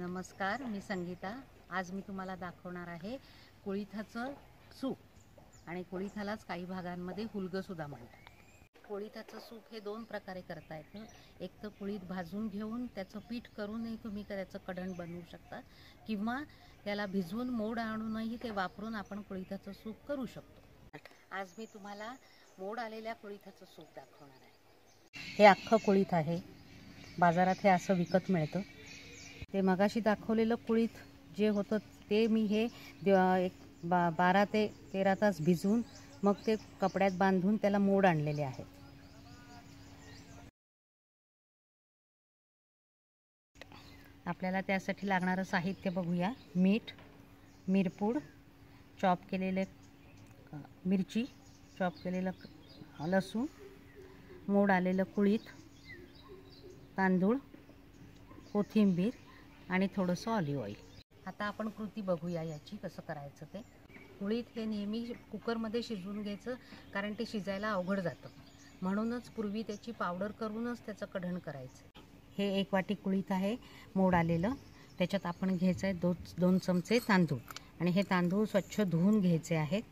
नमस्कार, मी संगीता। आज मी तुम्हाला दाखवणार आहे कुळीथाचं सूप आणि कुळीथालाच काही भागांमध्ये हुलगंसुद्धा म्हणतात। कुळीथाचं सूप हे दोन प्रकारे करता येतं। एक तर कुळीथ भाजून घेऊन त्याचं पीठ करूनही तुम्ही त्याचं कढण बनवू शकता किंवा त्याला भिजवून मोड आणूनही ते वापरून आपण कुळीथाचं सूप करू शकतो। आज मी तुम्हाला मोड आलेल्या कुळीथाचं सूप दाखवणार आहे। हे अख्खं कुळीथ आहे, बाजारात हे असं विकत मिळतं। ते मगाशी दाखवलेलं कुळीथ जे होतं ते मी हे 12 ते 13 तास भिजवून मग ते कपड्यात बांधून त्याला मोड आणलेले आहेत। आपल्याला त्यासाठी लागणारं साहित्य बघूया। मीठ, मिरपूड, चॉप केलेले मिरची, चॉप केलेलं लसूण, मोड आलेलं कुळीथ, तांदूळ, कोथिंबीर आणि थोडंसं ऑलिव्ह ऑइल। आता आपण कृती बघूया याची, कसं करायचं ते। कुळीथ हे नेहमी कुकरमध्ये शिजवून घ्यायचं, कारण ते शिजायला अवघड जातं। म्हणूनच पूर्वी त्याची पावडर करूनच त्याचं कढण करायचं। हे 1 वाटी कुळीथ आहे मोड आलेलं। त्याच्यात आपण घ्यायचं आहे 2 चमचे तांदूळ आणि हे तांदूळ स्वच्छ धुवून घ्यायचे आहेत।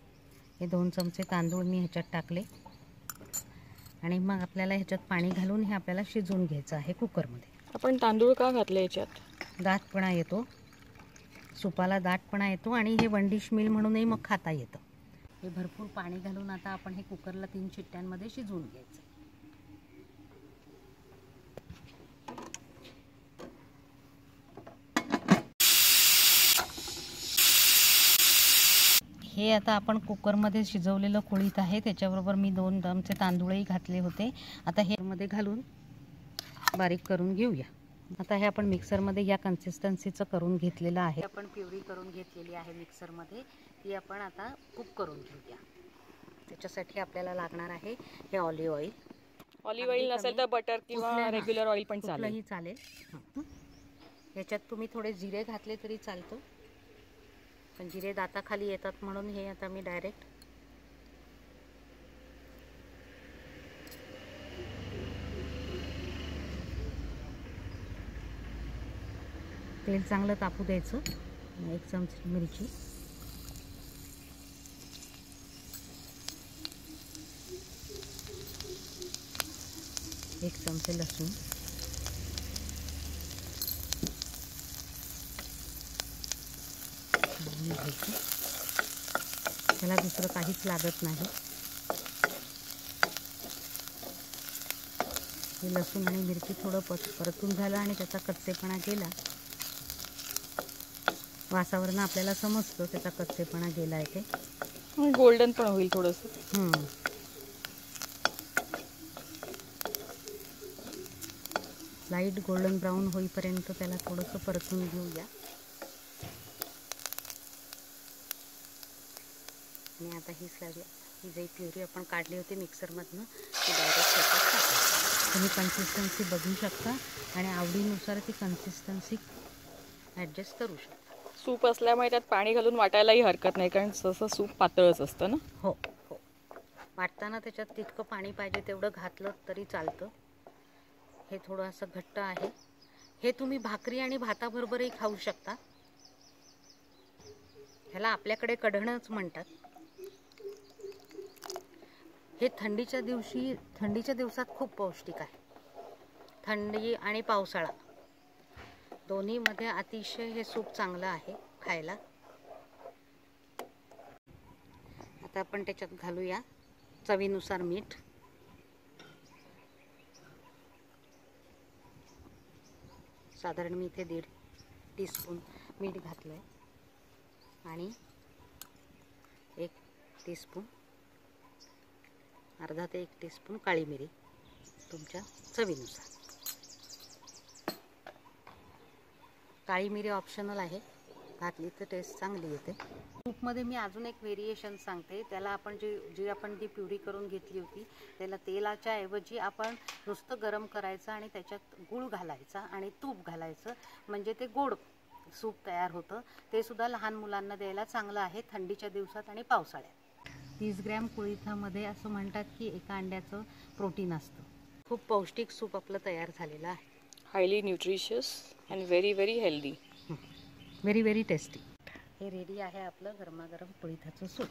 हे 2 चमचे तांदूळ मी ह्याच्यात टाकले आणि मग आपल्याला ह्याच्यात पाणी घालून हे आपल्याला शिजवून घ्यायचं आहे कुकरमध्ये। आपण तांदूळ का घातले याच्यात? दाटपणा येतो, सुपाला दाटपणा येतो आणि हे वन डिश मील म्हणूनही मग खाता येतं। हे भरपूर पाणी घालून आता आपण हे कुकरला 3 शिट्ट्यांमध्ये शिजवून घ्यायचं। हे आता आपण कुकरमध्ये शिजवलेलं कुळीथ आहे, त्याच्याबरोबर मी 2 चमचे तांदूळही घातले होते। आता हे मध्ये घालून बारीक करून घेऊया। आता हे आपण मिक्सरमध्ये या कन्सिस्टन्सीचं करून घेतलेलं आहे। आपण प्युरी करून घेतलेली आहे मिक्सरमध्ये, ती आपण आता कुक करून घेऊया। त्याच्यासाठी आपल्याला लागणार आहे हे ऑलिव्ह ऑइल। ऑलिव्ह ऑइल नसेल तर बटर किंवा रेग्युलर ऑइल पण चालेल। याच्यात तुम्ही थोडे जिरे घातले तरी चालतं, पण जिरे दाताखाली येतात म्हणून हे आता मी डायरेक्ट तेल चांगलं तापू द्यायचं। 1 चमची मिरची, 1 चमचे लसूण, घ्यायचं। त्याला दुसरं काहीच लागत नाही। हे लसूण आणि मिरची थोडं परतून झालं आणि त्याचा कच्चेपणा गेला, वासावरनं आपल्याला समजतं त्याचा कच्चेपणा गेला आहे ते। गोल्डन पण होईल थोडंसं। लाईट गोल्डन ब्राऊन होईपर्यंत त्याला थोडंसं परतून घेऊया। आणि आता ही जी प्युरी आपण काढली होती मिक्सरमधनं ती डायरेक्ट त्याच्यात टाकायची। तुम्ही कन्सिस्टन्सी बघू शकता आणि आवडीनुसार ती कन्सिस्टन्सी ॲडजस्ट करू शकता। सूप असल्यामुळे त्यात पाणी घालून वाटायलाही हरकत नाही, कारण तसं सूप पातळच असतं ना। हो हो, वाटताना त्याच्यात तितकं पाणी पाहिजे तेवढं घातलं तरी चालतं। हे थोडं असं घट्ट आहे। हे तुम्ही भाकरी आणि भाताबरोबरही खाऊ शकता। ह्याला आपल्याकडे कढणच म्हणतात। हे थंडीच्या दिवसात खूप पौष्टिक आहे। थंडी आणि पावसाळा दोन्हीमध्ये अतिशय हे सूप चांगलं आहे खायला। आता आपण त्याच्यात घालूया चवीनुसार मीठ, साधारण मी इथे 1.5 टीस्पून मीठ घातलं आहे आणि 1 टीस्पून, अर्धा ते 1 टीस्पून काळी मिरी तुमच्या चवीनुसार। काळी मिरी ऑप्शनल आहे, घातली तर टेस्ट चांगली येते। सूपमध्ये मी अजून एक व्हेरिएशन सांगते। त्याला आपण जी आपण ती प्युरी करून घेतली होती त्याला तेलाच्या ऐवजी आपण नुसतं गरम करायचं आणि त्याच्यात गूळ घालायचा आणि तूप घालायचं, म्हणजे ते गोड सूप तयार होतं। ते सुद्धा लहान मुलांना द्यायला चांगलं आहे थंडीच्या दिवसात आणि पावसाळ्यात। 30 ग्रॅम कुळीथामध्ये असं म्हणतात की 1 अंड्याचं प्रोटीन असतं। खूप पौष्टिक सूप आपलं तयार झालेलं आहे। Highly nutritious and very very healthy. Very very tasty. हे रेडी आहे आपलं गरमागरम कुळिथाचं सूप.